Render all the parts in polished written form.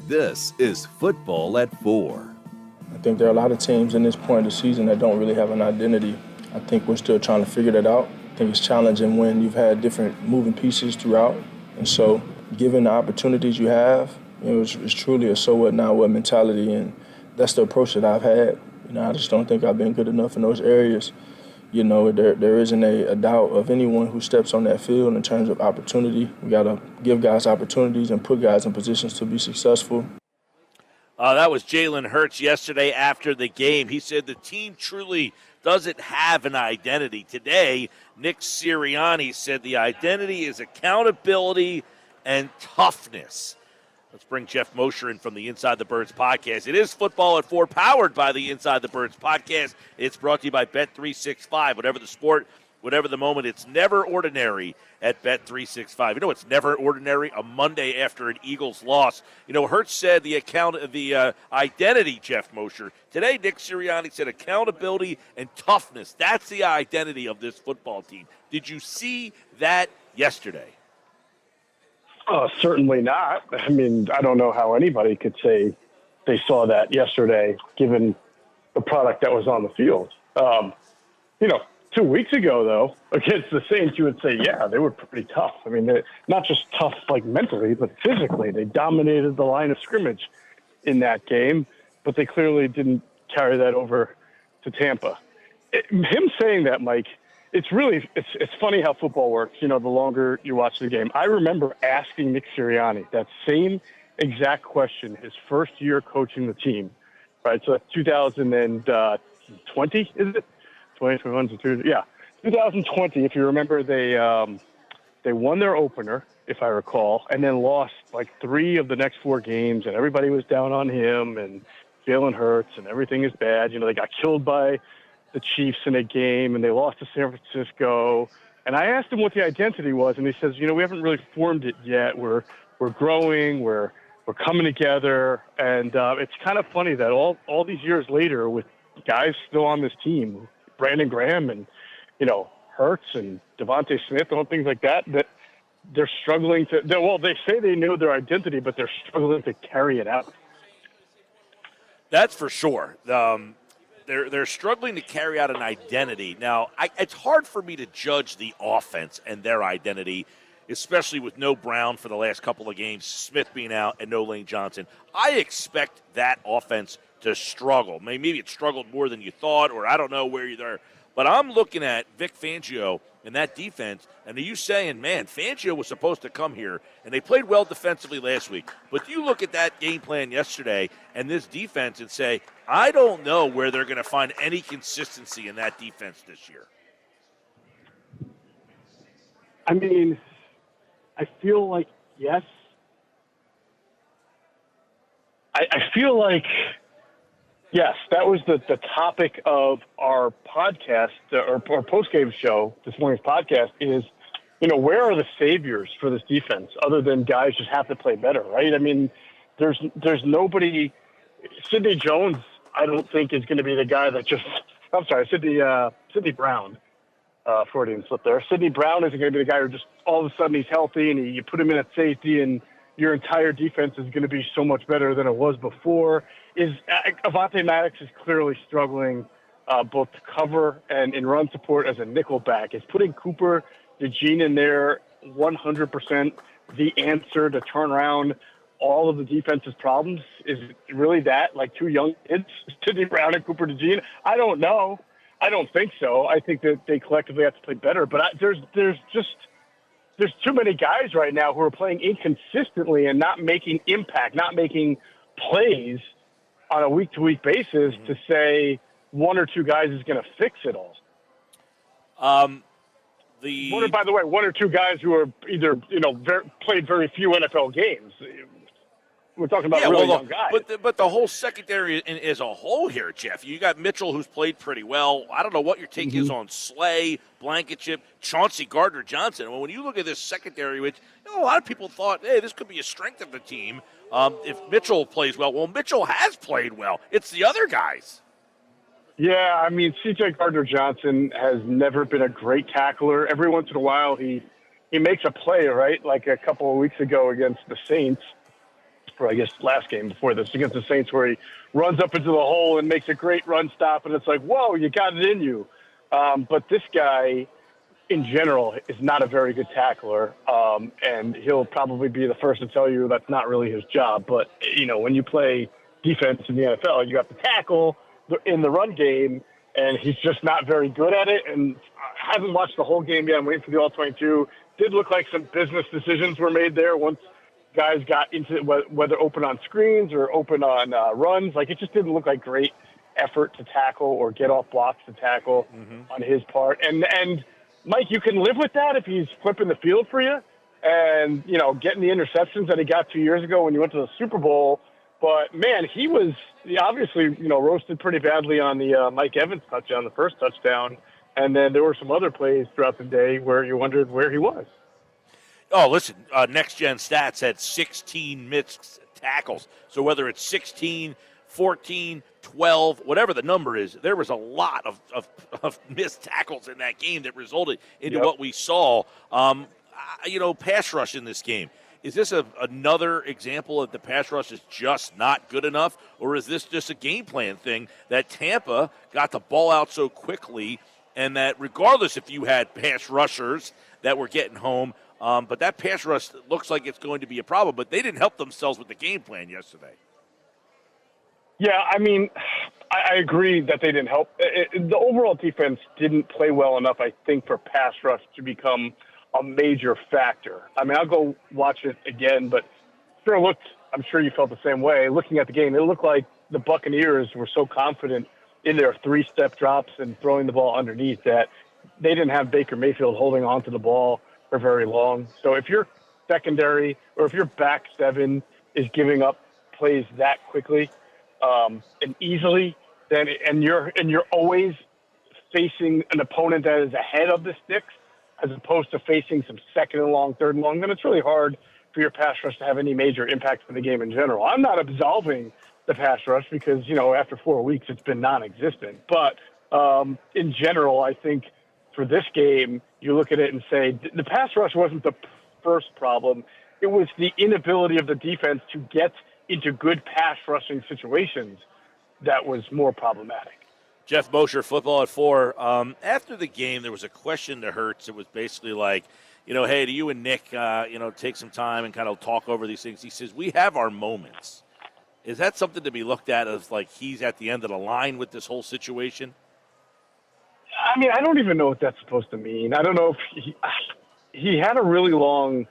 This is Football at 4. I think there are a lot of teams in this point of the season that don't really have an identity. I think we're still trying to figure that out. I think it's challenging when you've had different moving pieces throughout. And so given the opportunities you have, it's truly a so what, now what mentality. And that's the approach that I've had. I just don't think I've been good enough in those areas. There isn't a doubt of anyone who steps on that field in terms of opportunity. We got to give guys opportunities and put guys in positions to be successful. That was Jalen Hurts yesterday after the game. He said the team truly doesn't have an identity. Today, Nick Sirianni said the identity is accountability and toughness. Let's bring Geoff Mosher in from the Inside the Birds podcast. It is Football at 4, powered by the Inside the Birds podcast. It's brought to you by Bet365. Whatever the sport, whatever the moment, it's never ordinary at Bet365. It's never ordinary a Monday after an Eagles loss. Hurts said the identity, Geoff Mosher. Today, Nick Sirianni said accountability and toughness. That's the identity of this football team. Did you see that yesterday? Certainly not. I mean, I don't know how anybody could say they saw that yesterday, given the product that was on the field. 2 weeks ago, though, against the Saints, you would say, yeah, they were pretty tough. I mean, they're not just tough like mentally, but physically. They dominated the line of scrimmage in that game, but they clearly didn't carry that over to Tampa. Him saying that, Mike, it's funny how football works, the longer you watch the game. I remember asking Nick Sirianni that same exact question his first year coaching the team, right? So 2020, is it? 2021, yeah. 2020, if you remember, they won their opener, if I recall, and then lost like 3 of the next 4 games, and everybody was down on him, and Jalen Hurts, and everything is bad. They got killed by the Chiefs in a game, and they lost to San Francisco. And I asked him what the identity was, and he says, we haven't really formed it yet. We're growing, we're coming together, and it's kind of funny that all these years later, with guys still on this team, Brandon Graham and Hurts and Devontae Smith and things like that, that they're struggling to. They say they know their identity, but they're struggling to carry it out. That's for sure. They're struggling to carry out an identity. Now, it's hard for me to judge the offense and their identity, especially with no Brown for the last couple of games, Smith being out, and no Lane Johnson. I expect that offense to struggle. Maybe it struggled more than you thought, or I don't know where you're there. But I'm looking at Vic Fangio and that defense, and are you saying, man, Fangio was supposed to come here, and they played well defensively last week. But you look at that game plan yesterday and this defense and say, I don't know where they're going to find any consistency in that defense this year. I mean, I feel like, yes. I feel like, yes, that was the topic of our podcast, or post-game show, this morning's podcast, is, where are the saviors for this defense other than guys just have to play better, right? I mean, there's nobody. Sidney Jones, I don't think, is going to be the guy that just – I'm sorry, Sidney Brown, Freudian slip there. Sidney Brown isn't going to be the guy who just all of a sudden he's healthy and you put him in at safety and your entire defense is going to be so much better than it was before. Avonte Maddox is clearly struggling both to cover and in run support as a nickel back. Is putting Cooper DeJean in there 100% the answer to turn around all of the defense's problems? Is it really that, like 2 young kids, Sidney Brown and Cooper DeJean? I don't know. I don't think so. I think that they collectively have to play better. But there's too many guys right now who are playing inconsistently and not making impact, not making plays on a week-to-week basis to say 1 or 2 guys is going to fix it all. By the way, 1 or 2 guys who are either played very few NFL games. We're talking about young guys. But the whole secondary as a whole here, Jeff, you got Mitchell, who's played pretty well. I don't know what your take is on Slay, Blankenship, Chauncey Gardner-Johnson. Well, when you look at this secondary, which a lot of people thought, hey, this could be a strength of the team if Mitchell plays well. Well, Mitchell has played well. It's the other guys. Yeah, I mean, C.J. Gardner-Johnson has never been a great tackler. Every once in a while he makes a play, right, like a couple of weeks ago against the Saints. or I guess last game before this, against the Saints, where he runs up into the hole and makes a great run stop, and it's like, whoa, you got it in you. But this guy, in general, is not a very good tackler, and he'll probably be the first to tell you that's not really his job. But, when you play defense in the NFL, you have to tackle in the run game, and he's just not very good at it. And I haven't watched the whole game yet. I'm waiting for the All-22. Did look like some business decisions were made there once guys got into whether open on screens or open on runs. Like, it just didn't look like great effort to tackle or get off blocks to tackle on his part. And Mike, you can live with that if he's flipping the field for you and, getting the interceptions that he got 2 years ago when you went to the Super Bowl. But, man, he obviously, roasted pretty badly on the Mike Evans touchdown, the first touchdown. And then there were some other plays throughout the day where you wondered where he was. Oh, listen, Next Gen Stats had 16 missed tackles. So whether it's 16, 14, 12, whatever the number is, there was a lot of missed tackles in that game that resulted into what we saw. Pass rush in this game. Is this another example of the pass rush is just not good enough, or is this just a game plan thing that Tampa got the ball out so quickly and that regardless if you had pass rushers that were getting home, but that pass rush looks like it's going to be a problem, but they didn't help themselves with the game plan yesterday. Yeah, I mean, I agree that they didn't help. The overall defense didn't play well enough, I think, for pass rush to become a major factor. I mean, I'll go watch it again, but I'm sure you felt the same way. Looking at the game, it looked like the Buccaneers were so confident in their three-step drops and throwing the ball underneath that they didn't have Baker Mayfield holding on to the ball for very long. So if your secondary or if your back seven is giving up plays that quickly and easily, and you're always facing an opponent that is ahead of the sticks as opposed to facing some second and long, third and long, then it's really hard for your pass rush to have any major impact for the game in general. I'm not absolving the pass rush because, after 4 weeks it's been non-existent. But in general, I think for this game, you look at it and say the pass rush wasn't the first problem. It was the inability of the defense to get into good pass rushing situations that was more problematic. Geoff Mosher, Football at 4. After the game, there was a question to Hurts. It was basically like, hey, do you and Nick, take some time and kind of talk over these things? He says, we have our moments. Is that something to be looked at as like he's at the end of the line with this whole situation? I mean, I don't even know what that's supposed to mean. I don't know if he had a really long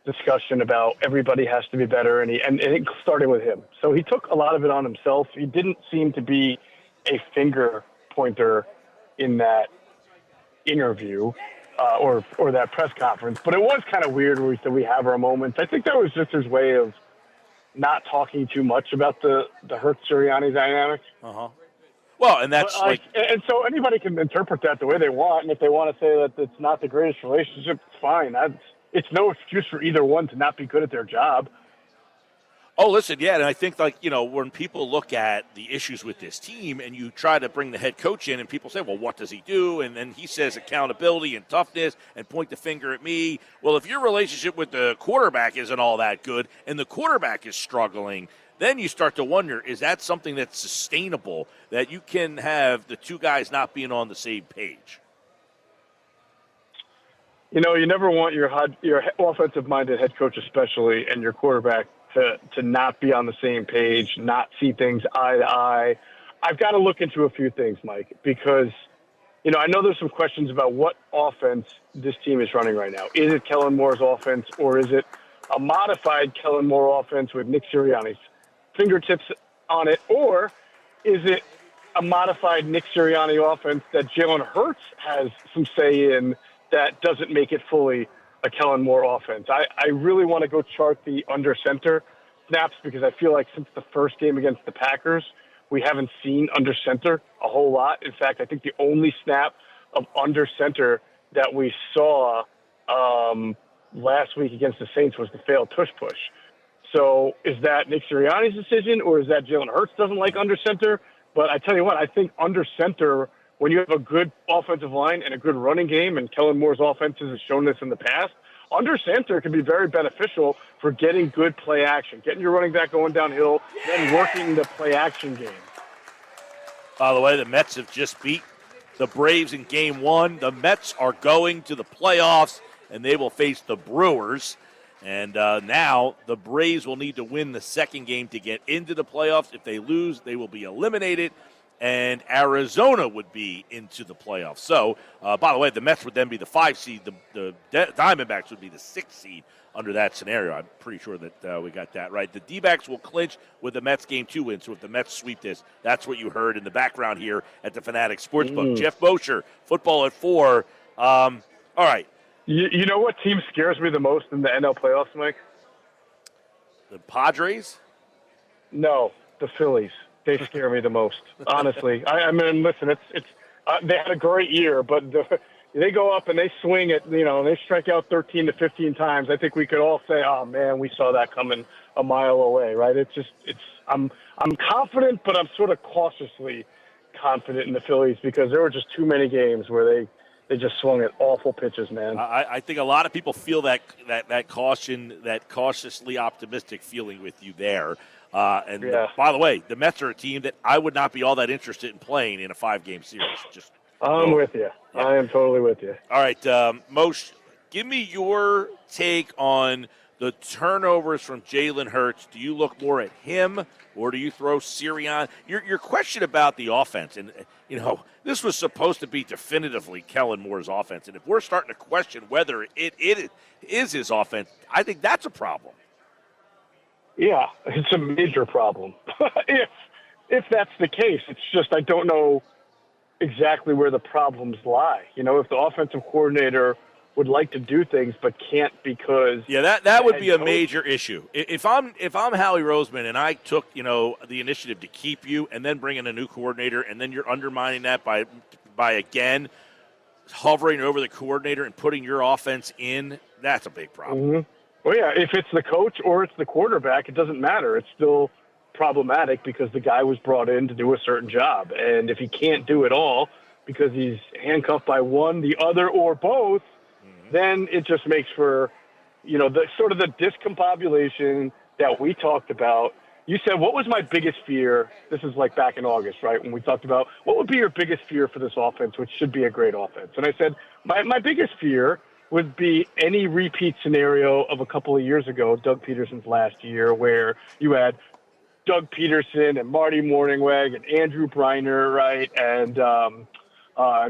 discussion about everybody has to be better, and it started with him. So he took a lot of it on himself. He didn't seem to be a finger pointer in that interview or that press conference, but it was kind of weird where he said we have our moments. I think that was just his way of not talking too much about the Hurts-Sirianni dynamic. Well, and that's and so anybody can interpret that the way they want, and if they want to say that it's not the greatest relationship, it's fine. It's no excuse for either one to not be good at their job. Oh, listen, yeah, and I think, when people look at the issues with this team and you try to bring the head coach in and people say, well, what does he do? And then he says accountability and toughness and point the finger at me. Well, if your relationship with the quarterback isn't all that good and the quarterback is struggling, then you start to wonder, is that something that's sustainable, that you can have the two guys not being on the same page? You never want your offensive-minded head coach especially and your quarterback to not be on the same page, not see things eye to eye. I've got to look into a few things, Mike, because, I know there's some questions about what offense this team is running right now. Is it Kellen Moore's offense, or is it a modified Kellen Moore offense with Nick Sirianni's fingertips on it, or is it a modified Nick Sirianni offense that Jalen Hurts has some say in that doesn't make it fully a Kellen Moore offense? I really want to go chart the under center snaps because I feel like since the first game against the Packers, we haven't seen under center a whole lot. In fact, I think the only snap of under center that we saw last week against the Saints was the failed tush push. So is that Nick Sirianni's decision, or is that Jalen Hurts doesn't like under center? But I tell you what, I think under center, when you have a good offensive line and a good running game, and Kellen Moore's offenses has shown this in the past, under center can be very beneficial for getting good play action, getting your running back going downhill, then working the play action game. By the way, the Mets have just beat the Braves in Game 1. The Mets are going to the playoffs, and they will face the Brewers. And now the Braves will need to win the second game to get into the playoffs. If they lose, they will be eliminated, and Arizona would be into the playoffs. So, by the way, the Mets would then be the 5 seed. The Diamondbacks would be the 6 seed under that scenario. I'm pretty sure that we got that right. The D-backs will clinch with the Mets Game 2 win. So if the Mets sweep this, that's what you heard in the background here at the Fanatic Sportsbook. Geoff Mosher, football at 4. All right. You know what team scares me the most in the NL playoffs, Mike? The Padres? No, the Phillies. They scare me the most, honestly. I mean, listen, it's they had a great year, but they go up and they swing it, they strike out 13 to 15 times. I think we could all say, oh, man, we saw that coming a mile away, right? I'm confident, but I'm sort of cautiously confident in the Phillies because there were just too many games where they just swung at awful pitches, man. I think a lot of people feel that caution, that cautiously optimistic feeling with you there. By the way, the Mets are a team that I would not be all that interested in playing in a 5-game series. I'm with you. Yeah. I am totally with you. All right, Moshe, give me your take on the turnovers from Jalen Hurts. Do you look more at him or do you throw Sirianni? Your question about the offense, and this was supposed to be definitively Kellen Moore's offense, and if we're starting to question whether it is his offense, I think that's a problem. Yeah, it's a major problem. if that's the case, it's just I don't know exactly where the problems lie. If the offensive coordinator would like to do things but can't because that would be a major issue. If I'm Howie Roseman and I took the initiative to keep you and then bring in a new coordinator and then you're undermining that by again hovering over the coordinator and putting your offense in, that's a big problem. Mm-hmm. Well, yeah, if it's the coach or it's the quarterback, it doesn't matter. It's still problematic because the guy was brought in to do a certain job. And if he can't do it all because he's handcuffed by one, the other, or both, then it just makes for, the sort of the discombobulation that we talked about. You said, what was my biggest fear? This is like back in August, right, when we talked about what would be your biggest fear for this offense, which should be a great offense. And I said, my biggest fear would be any repeat scenario of a couple of years ago, Doug Peterson's last year, where you had Doug Peterson and Marty Morningweg and Andrew Briner, right, and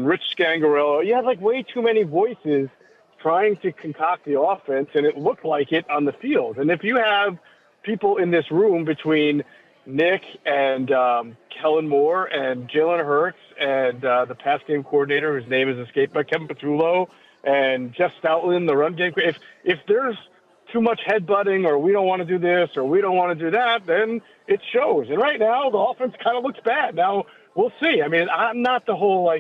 Rich Scangarello. You had like way too many voices trying to concoct the offense, and it looked like it on the field. And if you have people in this room between Nick and Kellen Moore and Jalen Hurts and the pass game coordinator, whose name is escaped by Kevin Petullo, and Jeff Stoutland, the run game. If there's too much headbutting or we don't want to do this or we don't want to do that, then it shows. And right now, the offense kind of looks bad. Now, we'll see. I mean, I'm not the whole,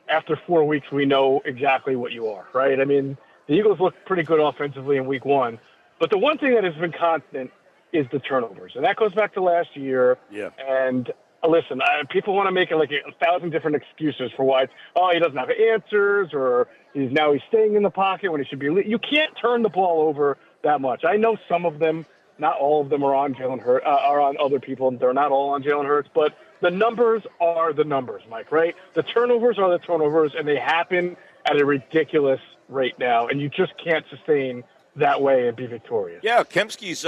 after 4 weeks, we know exactly what you are, right? I mean, the Eagles look pretty good offensively in week 1. But the one thing that has been constant is the turnovers. And that goes back to last year. Yeah. And listen, people want to make it like 1,000 different excuses for why he doesn't have answers or he's staying in the pocket when he should be. You can't turn the ball over that much. I know some of them, not all of them are on Jalen Hurts, are on other people. They're not all on Jalen Hurts, but the numbers are the numbers, Mike, right? The turnovers are the turnovers, and they happen at a ridiculous rate now, and you just can't sustain that way and be victorious. Yeah, Kemsky's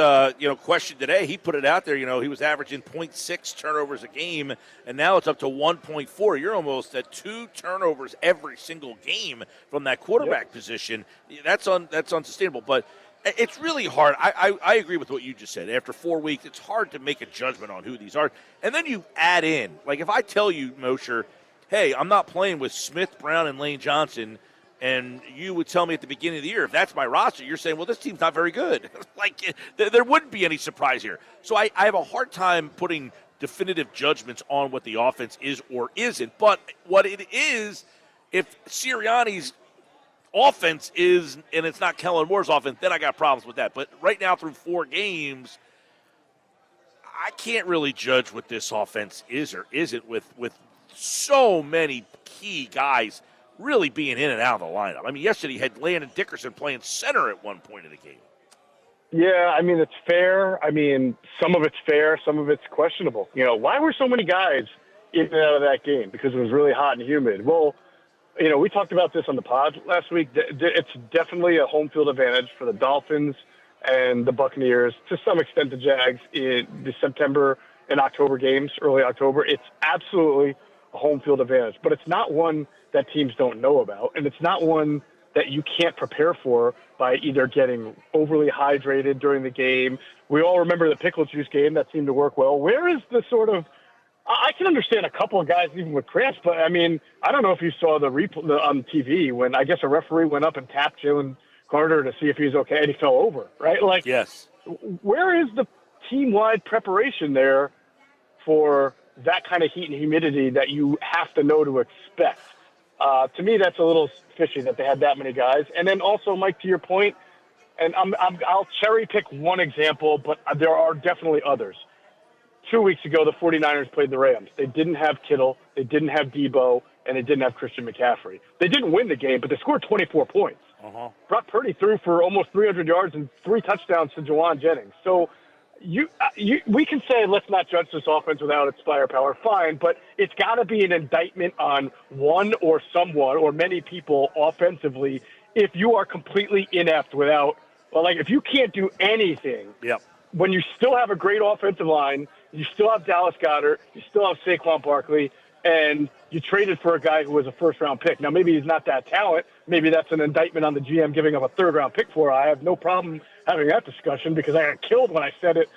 question today, he put it out there, he was averaging 0.6 turnovers a game, and now it's up to 1.4. You're almost at 2 turnovers every single game from that quarterback position. That's unsustainable, but it's really hard. I agree with what you just said. After 4 weeks, it's hard to make a judgment on who these are. And then you add in, if I tell you, Mosher, hey, I'm not playing with Smith, Brown, and Lane Johnson, and you would tell me at the beginning of the year, if that's my roster, you're saying, well, this team's not very good. There wouldn't be any surprise here. So I have a hard time putting definitive judgments on what the offense is or isn't. But what it is, if Sirianni's offense is, and it's not Kellen Moore's offense, then I got problems with that. But right now through 4 games, I can't really judge what this offense is or isn't with so many key guys really being in and out of the lineup. I mean, yesterday he had Landon Dickerson playing center at one point in the game. Yeah, I mean, it's fair. I mean, some of it's fair, some of it's questionable. Why were so many guys in and out of that game? Because it was really hot and humid. Well, we talked about this on the pod last week. It's definitely a home field advantage for the Dolphins and the Buccaneers, to some extent the Jags in the September and October games, early October. It's absolutely a home field advantage, but it's not one that teams don't know about, and it's not one that you can't prepare for by either getting overly hydrated during the game. We all remember the pickle juice game that seemed to work well. Where is the sort of – I can understand a couple of guys even with cramps, but, I mean, I don't know if you saw the replay on TV when I guess a referee went up and tapped Jalen Carter to see if he was okay, and he fell over, right? Like, yes. Where is the team-wide preparation there for that kind of heat and humidity that you have to know to expect? To me, that's a little fishy that they had that many guys. And then also, Mike, to your point, and I'll cherry pick one example, but there are definitely others. 2 weeks ago, the 49ers played the Rams. They didn't have Kittle, they didn't have Debo, and they didn't have Christian McCaffrey. They didn't win the game, but they scored 24 points. Brock Purdy threw for almost 300 yards and 3 touchdowns to Juwan Jennings. So we can say let's not judge this offense without its firepower, fine, but it's got to be an indictment on one or someone or many people offensively if you are completely inept without, well, like if you can't do anything. Yep. When you still have a great offensive line, you still have Dallas Goedert, you still have Saquon Barkley, and you traded for a guy who was a first-round pick. Now, maybe he's not that talent. Maybe that's an indictment on the GM giving up a third-round pick for. I have no problem having that discussion because I got killed when I said it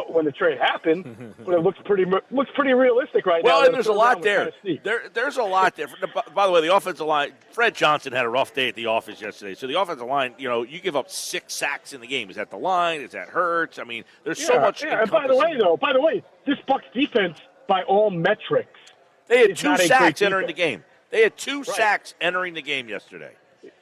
when the trade happened. But it looks pretty realistic right now. Well, and there's a lot there. There's a lot there. By the way, the offensive line, Fred Johnson had a rough day at the office yesterday. So the offensive line, you give up 6 sacks in the game. Is that the line? Is that Hurts? I mean, there's so much. Yeah. And by the way, this Bucs defense, by all metrics, they had 2 sacks entering the game. They had 2 sacks entering the game yesterday.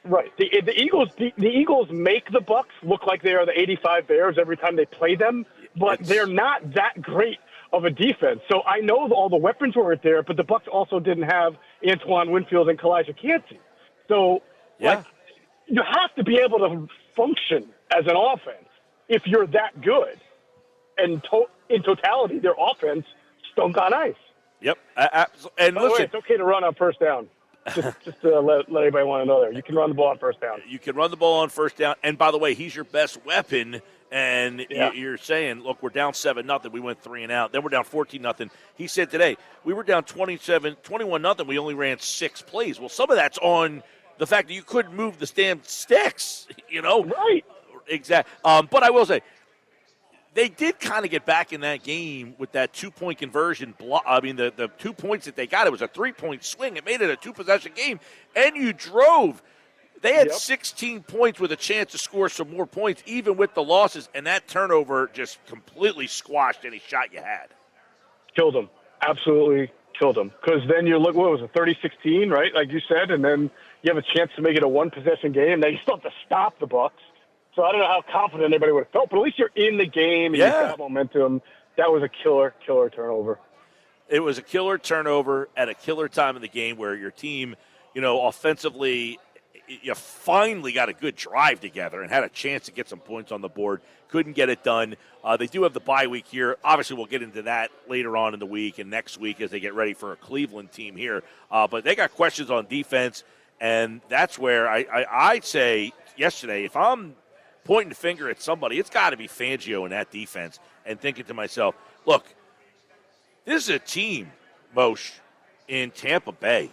Right. The Eagles make the Bucs look like they are the 85 Bears every time they play them, but they're not that great of a defense. So I know all the weapons weren't there, but the Bucs also didn't have Antoine Winfield and Kalijah Kancey. So you have to be able to function as an offense if you're that good. And in totality, their offense stunk on ice. Yep. And by the way, it's okay to run on first down. Just to let everybody want to know there. You can run the ball on first down. You can run the ball on first down. And, by the way, he's your best weapon. And you're saying, look, we're down 7-0. We went 3 and out. Then we're down 14-0. He said today, we were down 21-0. We only ran 6 plays. Well, some of that's on the fact that you couldn't move the damn sticks, Right. Exactly. But I will say, they did kind of get back in that game with that 2-point conversion. The 2 points that they got, it was a 3-point swing. It made it a 2-possession game, and you drove. They had 16 points with a chance to score some more points, even with the losses, and that turnover just completely squashed any shot you had. Killed them. Absolutely killed them. Because then you look, what was it, 30-16, right, like you said, and then you have a chance to make it a 1-possession game. Now you still have to stop the Bucs. So I don't know how confident anybody would have felt, but at least you're in the game and you've got momentum. That was a killer turnover. It was a killer turnover at a killer time in the game where your team, offensively, you finally got a good drive together and had a chance to get some points on the board. Couldn't get it done. They do have the bye week here. Obviously, we'll get into that later on in the week and next week as they get ready for a Cleveland team here. But they got questions on defense, and that's where I'd say yesterday, if I'm pointing the finger at somebody, it's got to be Fangio in that defense, and thinking to myself, look, this is a team, Moshe, in Tampa Bay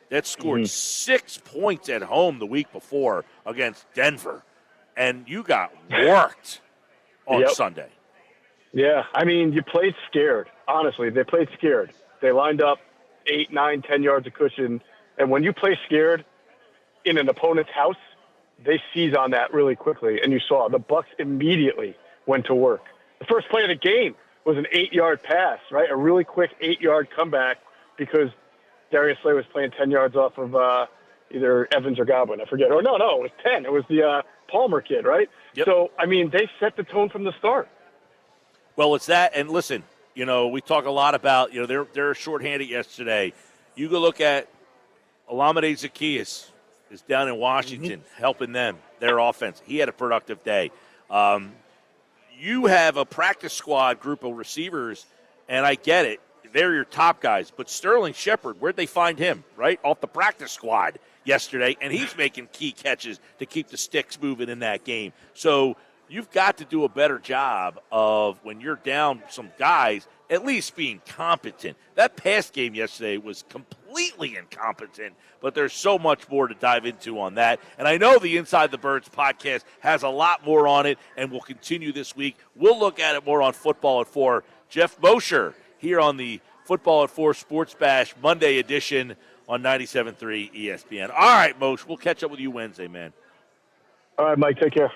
that scored 6 points at home the week before against Denver, and you got worked on Sunday. Yeah, I mean, you played scared. Honestly, they played scared. They lined up 8, 9, 10 yards of cushion, and when you play scared in an opponent's house, they seize on that really quickly, and you saw the Bucs immediately went to work. The first play of the game was an 8-yard pass, right? A really quick 8-yard comeback because Darius Slay was playing 10 yards off of either Evans or Godwin. I forget. Or no, it was 10. It was the Palmer kid, right? Yep. So, I mean, they set the tone from the start. Well, it's that, and listen, we talk a lot about, they're shorthanded yesterday. You go look at Olamide Zaccheaus is down in Washington helping them, their offense. He had a productive day. You have a practice squad group of receivers, and I get it. They're your top guys. But Sterling Shepard, where'd they find him? Right? Off the practice squad yesterday, and he's making key catches to keep the sticks moving in that game. So you've got to do a better job of, when you're down some guys, at least being competent. That pass game yesterday was completely incompetent, but there's so much more to dive into on that. And I know the Inside the Birds podcast has a lot more on it and will continue this week. We'll look at it more on Football at 4. Geoff Mosher here on the Football at 4 Sports Bash Monday edition on 97.3 ESPN. All right, Moshe, we'll catch up with you Wednesday, man. All right, Mike, take care.